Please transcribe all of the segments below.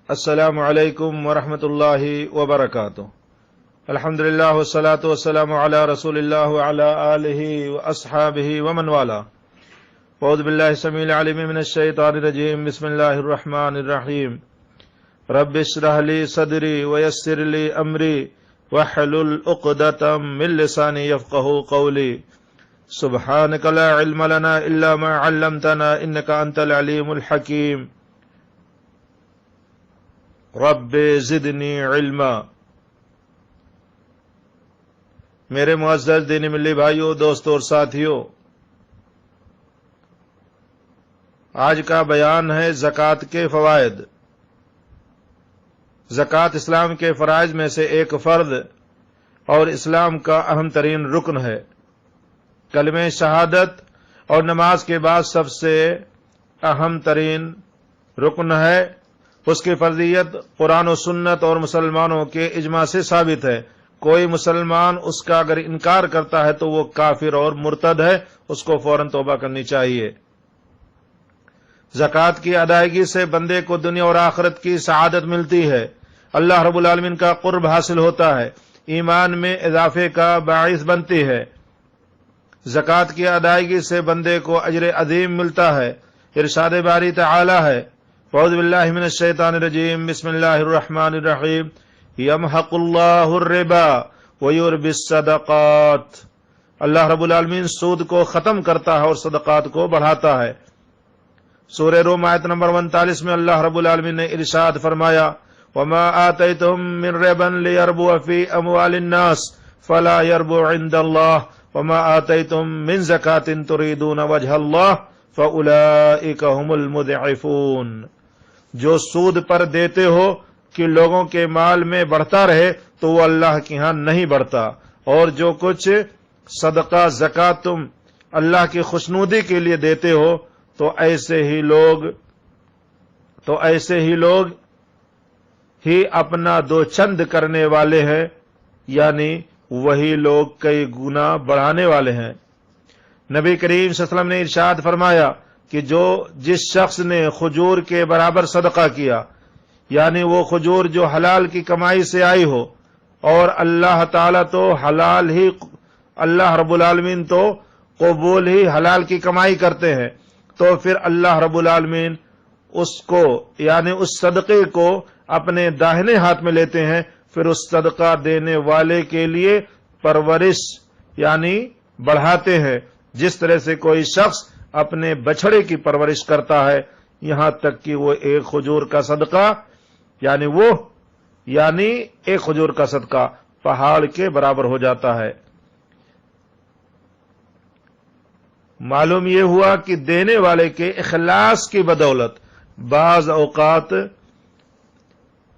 السلام علیکم ورحمۃ اللہ وبرکاتہ۔ الحمدللہ والصلاة والسلام علی رسول اللہ وعلی آلہ واصحابہ ومن والا۔ اعوذ باللہ السمیع العلیم من الشیطان الرجیم، بسم اللہ الرحمن الرحیم۔ رب اشرح لی صدری ویسر لی امری واحلل عقدۃ من لسانی یفقہوا قولی۔ سبحانک لا علم لنا الا ما علمتنا انک انت العلیم الحکیم۔ رب زدنی علما۔ میرے معزز دینی ملی بھائیوں، دوستوں اور ساتھیوں، آج کا بیان ہے زکوٰۃ کے فوائد۔ زکوٰۃ اسلام کے فرائض میں سے ایک فرض اور اسلام کا اہم ترین رکن ہے۔ کلمہ شہادت اور نماز کے بعد سب سے اہم ترین رکن ہے۔ اس کی فرضیت قرآن و سنت اور مسلمانوں کے اجماع سے ثابت ہے۔ کوئی مسلمان اس کا اگر انکار کرتا ہے تو وہ کافر اور مرتد ہے، اس کو فوراً توبہ کرنی چاہیے۔ زکوٰۃ کی ادائیگی سے بندے کو دنیا اور آخرت کی سعادت ملتی ہے، اللہ رب العالمین کا قرب حاصل ہوتا ہے، ایمان میں اضافے کا باعث بنتی ہے۔ زکوٰۃ کی ادائیگی سے بندے کو اجر عظیم ملتا ہے۔ ارشاد باری تعالی ہے، اعوذ باللہ من الشیطان الرجیم، بسم اللہ الرحمن الرحیم، یمحق اللہ الربا ویربی الصدقات۔ اللہ رب العالمین سود کو ختم کرتا ہے اور صدقات کو بڑھاتا ہے۔ سورہ روم آیت نمبر 39 میں اللہ رب العالمین نے ارشاد فرمایا، وما آتیتم من ربا لیربو فی اموال الناس فلا یربو عند اللہ وما آتیتم من زکاة تریدون وجہ اللہ فاولئک هم المضعفون۔ جو سود پر دیتے ہو کہ لوگوں کے مال میں بڑھتا رہے تو وہ اللہ کے ہاں نہیں بڑھتا، اور جو کچھ صدقہ زکوٰۃ تم اللہ کی خوشنودی کے لیے دیتے ہو تو ایسے ہی لوگ ہی اپنا دو چند کرنے والے ہیں، یعنی وہی لوگ کئی گنا بڑھانے والے ہیں۔ نبی کریم صلی اللہ علیہ وسلم نے ارشاد فرمایا کہ جس شخص نے کھجور کے برابر صدقہ کیا، یعنی وہ کھجور جو حلال کی کمائی سے آئی ہو، اور اللہ تعالیٰ تو اللہ رب العالمین تو قبول ہی حلال کی کمائی کرتے ہیں، تو پھر اللہ رب العالمین اس کو یعنی اس صدقے کو اپنے داہنے ہاتھ میں لیتے ہیں، پھر اس صدقہ دینے والے کے لیے پرورش یعنی بڑھاتے ہیں، جس طرح سے کوئی شخص اپنے بچھڑے کی پرورش کرتا ہے، یہاں تک کہ وہ ایک کھجور کا صدقہ یعنی ایک کھجور کا صدقہ پہاڑ کے برابر ہو جاتا ہے۔ معلوم یہ ہوا کہ دینے والے کے اخلاص کی بدولت بعض اوقات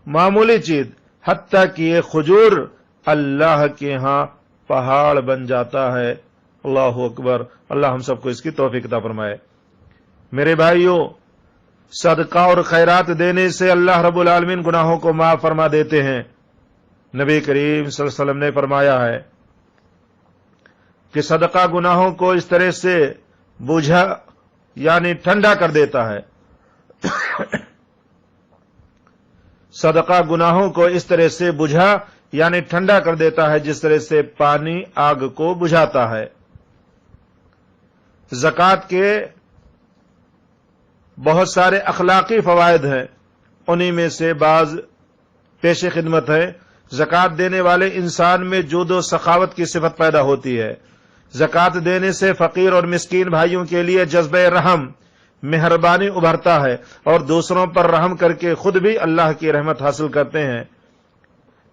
معمولی چیز حتیٰ کہ یہ کھجور اللہ کے ہاں پہاڑ بن جاتا ہے۔ اللہ اکبر، اللہ ہم سب کو اس کی توفیق عطا فرمائے۔ میرے بھائیوں، صدقہ اور خیرات دینے سے اللہ رب العالمین گناہوں کو معاف فرما دیتے ہیں۔ نبی کریم صلی اللہ علیہ وسلم نے فرمایا ہے کہ صدقہ گناہوں کو اس طرح سے بجھا یعنی ٹھنڈا کر دیتا ہے۔ صدقہ گناہوں کو اس طرح سے بجھا یعنی ٹھنڈا کر دیتا ہے جس طرح سے پانی آگ کو بجھاتا ہے۔ زکوٰۃ کے بہت سارے اخلاقی فوائد ہیں، انہی میں سے بعض پیش خدمت ہے۔ زکوٰۃ دینے والے انسان میں جود و سخاوت کی صفت پیدا ہوتی ہے۔ زکوٰۃ دینے سے فقیر اور مسکین بھائیوں کے لیے جذبہ رحم، مہربانی ابھرتا ہے، اور دوسروں پر رحم کر کے خود بھی اللہ کی رحمت حاصل کرتے ہیں۔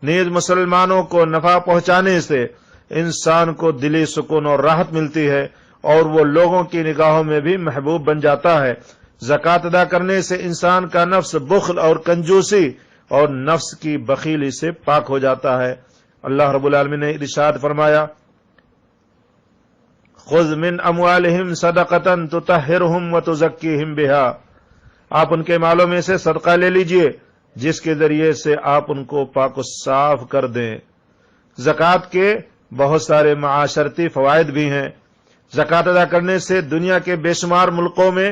نیز مسلمانوں کو نفع پہنچانے سے انسان کو دلی سکون اور راحت ملتی ہے، اور وہ لوگوں کی نگاہوں میں بھی محبوب بن جاتا ہے۔ زکوٰۃ ادا کرنے سے انسان کا نفس بخل اور کنجوسی اور نفس کی بخیلی سے پاک ہو جاتا ہے۔ اللہ رب العالمین نے ارشاد فرمایا، خذ من اموالہم صدقۃ تطہرہم وتزکیہم بہا۔ آپ ان کے مالوں میں سے صدقہ لے لیجئے جس کے ذریعے سے آپ ان کو پاک و صاف کر دیں۔ زکوٰۃ کے بہت سارے معاشرتی فوائد بھی ہیں۔ زکوٰۃ ادا کرنے سے دنیا کے بے شمار ملکوں میں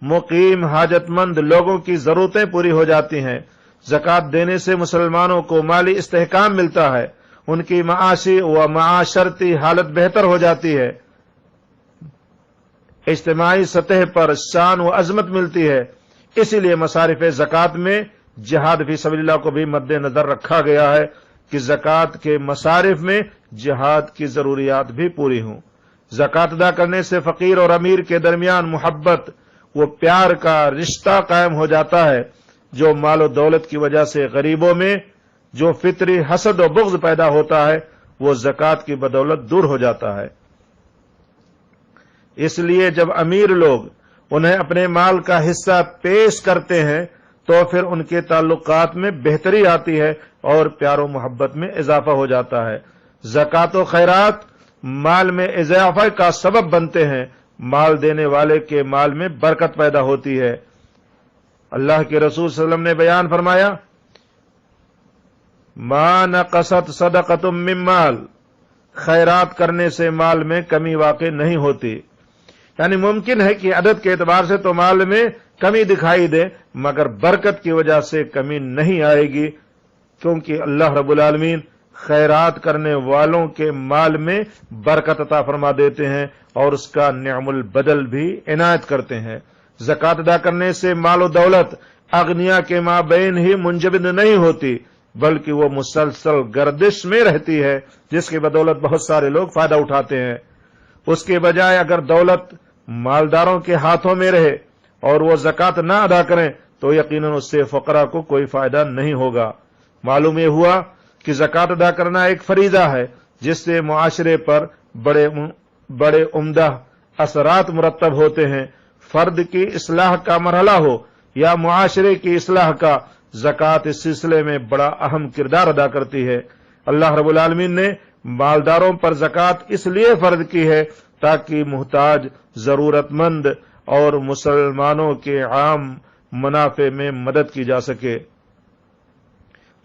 مقیم حاجت مند لوگوں کی ضرورتیں پوری ہو جاتی ہیں۔ زکات دینے سے مسلمانوں کو مالی استحکام ملتا ہے، ان کی معاشی و معاشرتی حالت بہتر ہو جاتی ہے، اجتماعی سطح پر شان و عظمت ملتی ہے۔ اسی لیے مصارف زکات میں جہاد فی سبیل اللہ کو بھی مد نظر رکھا گیا ہے کہ زکات کے مصارف میں جہاد کی ضروریات بھی پوری ہوں۔ زکات ادا کرنے سے فقیر اور امیر کے درمیان محبت و پیار کا رشتہ قائم ہو جاتا ہے، جو مال و دولت کی وجہ سے غریبوں میں جو فطری حسد و بغض پیدا ہوتا ہے وہ زکات کی بدولت دور ہو جاتا ہے۔ اس لیے جب امیر لوگ انہیں اپنے مال کا حصہ پیش کرتے ہیں تو پھر ان کے تعلقات میں بہتری آتی ہے اور پیار و محبت میں اضافہ ہو جاتا ہے۔ زکات و خیرات مال میں اضافہ کا سبب بنتے ہیں، مال دینے والے کے مال میں برکت پیدا ہوتی ہے۔ اللہ کے رسول صلی اللہ علیہ وسلم نے بیان فرمایا، ما نقصت صدقۃ من مال، خیرات کرنے سے مال میں کمی واقع نہیں ہوتی۔ یعنی ممکن ہے کہ عدد کے اعتبار سے تو مال میں کمی دکھائی دے مگر برکت کی وجہ سے کمی نہیں آئے گی، کیونکہ اللہ رب العالمین خیرات کرنے والوں کے مال میں برکت عطا فرما دیتے ہیں اور اس کا نعم البدل بھی عنایت کرتے ہیں۔ زکات ادا کرنے سے مال و دولت اغنیا کے مابین ہی منجمد نہیں ہوتی بلکہ وہ مسلسل گردش میں رہتی ہے، جس کی بدولت بہت سارے لوگ فائدہ اٹھاتے ہیں۔ اس کے بجائے اگر دولت مالداروں کے ہاتھوں میں رہے اور وہ زکات نہ ادا کریں تو یقیناً اس سے فقراء کو کوئی فائدہ نہیں ہوگا۔ معلوم یہ ہوا کہ زکات ادا کرنا ایک فریضہ ہے جس سے معاشرے پر بڑے عمدہ اثرات مرتب ہوتے ہیں۔ فرد کی اصلاح کا مرحلہ ہو یا معاشرے کی اصلاح کا، زکات اس سلسلے میں بڑا اہم کردار ادا کرتی ہے۔ اللہ رب العالمین نے مالداروں پر زکات اس لیے فرض کی ہے تاکہ محتاج، ضرورت مند اور مسلمانوں کے عام منافع میں مدد کی جا سکے۔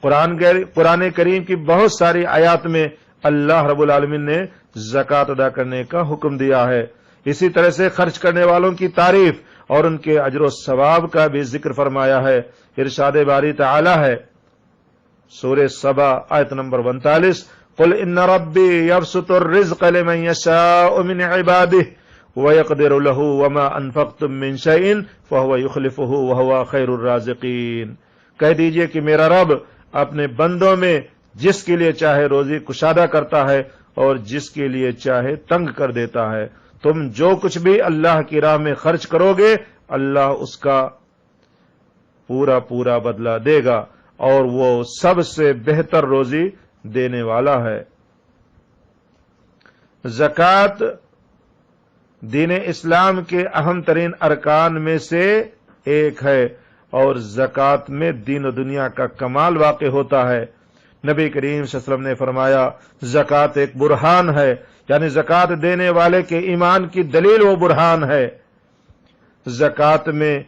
قرآن کریم کی بہت ساری آیات میں اللہ رب العالمین نے زکات ادا کرنے کا حکم دیا ہے۔ اسی طرح سے خرچ کرنے والوں کی تعریف اور ان کے اجر و ثواب کا بھی ذکر فرمایا ہے۔ ارشاد باری تعالی ہے، سورہ سبا آیت نمبر 49، قل ان ربی یبسط الرزق لمن یشاء من عباده ویقدر له وما انفقتم من شیء فهو یخلفه وهو خیر الرازقین۔ کہہ دیجئے کہ میرا رب اپنے بندوں میں جس کے لیے چاہے روزی کشادہ کرتا ہے اور جس کے لیے چاہے تنگ کر دیتا ہے۔ تم جو کچھ بھی اللہ کی راہ میں خرچ کرو گے اللہ اس کا پورا پورا بدلہ دے گا اور وہ سب سے بہتر روزی دینے والا ہے۔ زکات دین اسلام کے اہم ترین ارکان میں سے ایک ہے اور زکات میں دین و دنیا کا کمال واقع ہوتا ہے۔ نبی کریم صلی اللہ علیہ وسلم نے فرمایا، زکات ایک برہان ہے، یعنی زکات دینے والے کے ایمان کی دلیل و برہان ہے۔ زکات میں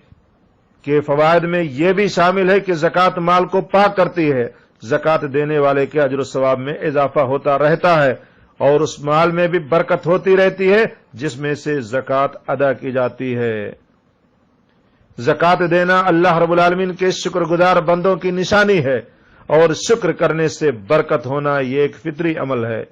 کے فوائد میں یہ بھی شامل ہے کہ زکات مال کو پاک کرتی ہے، زکات دینے والے کے اجر و ثواب میں اضافہ ہوتا رہتا ہے اور اس مال میں بھی برکت ہوتی رہتی ہے جس میں سے زکات ادا کی جاتی ہے۔ زکات دینا اللہ رب العالمین کے شکر گزار بندوں کی نشانی ہے اور شکر کرنے سے برکت ہونا یہ ایک فطری عمل ہے۔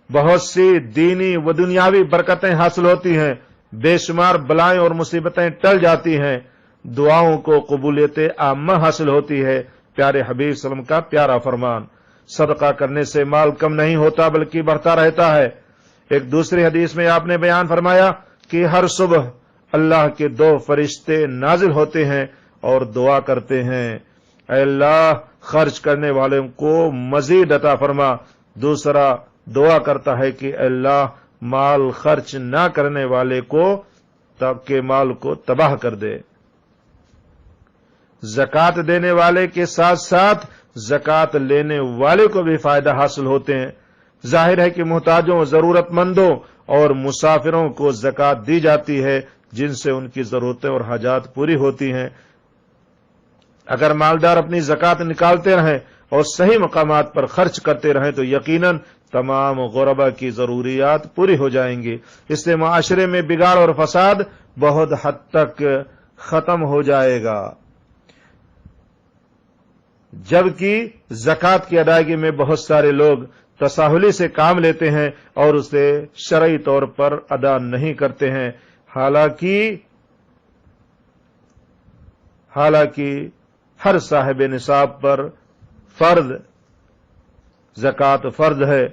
بہت سی دینی و دنیاوی برکتیں حاصل ہوتی ہیں، بے شمار بلائیں اور مصیبتیں ٹل جاتی ہیں، دعاؤں کو قبولیت عامہ حاصل ہوتی ہے۔ پیارے حبیب صلی اللہ علیہ وسلم کا پیارا فرمان، صدقہ کرنے سے مال کم نہیں ہوتا بلکہ بڑھتا رہتا ہے۔ ایک دوسری حدیث میں آپ نے بیان فرمایا کہ ہر صبح اللہ کے 2 فرشتے نازل ہوتے ہیں اور دعا کرتے ہیں، اے اللہ خرچ کرنے والوں کو مزید عطا فرما۔ دوسرا دعا کرتا ہے کہ اے اللہ مال خرچ نہ کرنے والے کو تب کے مال کو تباہ کر دے۔ زکات دینے والے کے ساتھ ساتھ زکات لینے والے کو بھی فائدہ حاصل ہوتے ہیں۔ ظاہر ہے کہ محتاجوں، ضرورت مندوں اور مسافروں کو زکات دی جاتی ہے جن سے ان کی ضرورتیں اور حاجات پوری ہوتی ہیں۔ اگر مالدار اپنی زکات نکالتے رہیں اور صحیح مقامات پر خرچ کرتے رہیں تو یقیناً تمام غربا کی ضروریات پوری ہو جائیں گی۔ اس سے معاشرے میں بگاڑ اور فساد بہت حد تک ختم ہو جائے گا۔ جبکہ زکوٰۃ کی ادائیگی میں بہت سارے لوگ تساہلی سے کام لیتے ہیں اور اسے شرعی طور پر ادا نہیں کرتے ہیں، حالانکہ ہر صاحب نصاب پر زکوٰۃ فرض ہے۔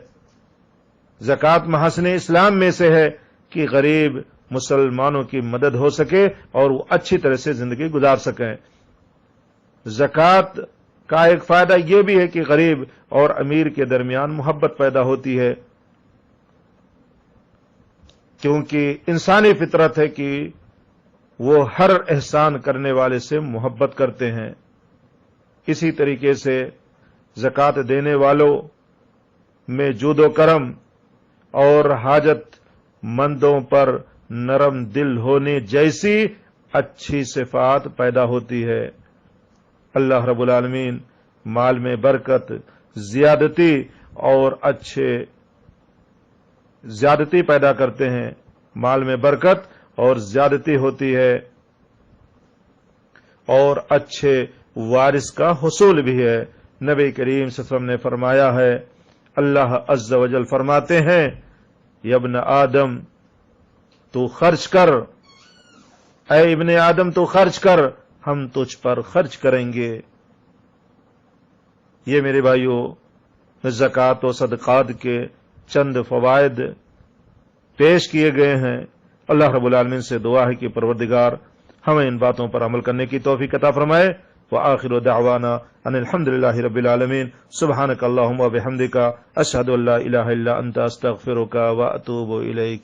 زکوٰۃ محاسن اسلام میں سے ہے کہ غریب مسلمانوں کی مدد ہو سکے اور وہ اچھی طرح سے زندگی گزار سکیں۔ زکوٰۃ کا ایک فائدہ یہ بھی ہے کہ غریب اور امیر کے درمیان محبت پیدا ہوتی ہے، کیونکہ انسانی فطرت ہے کہ وہ ہر احسان کرنے والے سے محبت کرتے ہیں۔ اسی طریقے سے زکوٰۃ دینے والوں میں جود و کرم اور حاجت مندوں پر نرم دل ہونے جیسی اچھی صفات پیدا ہوتی ہے۔ اللہ رب العالمین مال میں برکت، زیادتی پیدا کرتے ہیں، مال میں برکت اور زیادتی ہوتی ہے، اور اچھے وارث کا حصول بھی ہے۔ نبی کریم صلی اللہ علیہ وسلم نے فرمایا ہے، اللہ عز و جل فرماتے ہیں، یا ابن آدم تو خرچ کر، اے ابن آدم تو خرچ کر، ہم تجھ پر خرچ کریں گے۔ یہ میرے بھائیوں زکوٰۃ و صدقات کے چند فوائد پیش کیے گئے ہیں۔ اللہ رب العالمین سے دعا ہے کہ پروردگار ہمیں ان باتوں پر عمل کرنے کی توفیق عطا فرمائے۔ وآخر دعوانا ان الحمد للہ رب العالمین۔ سبحانک اللہم و بحمدک، اشہد ان لا الہ الا انت، استغفرک واتوب الیک۔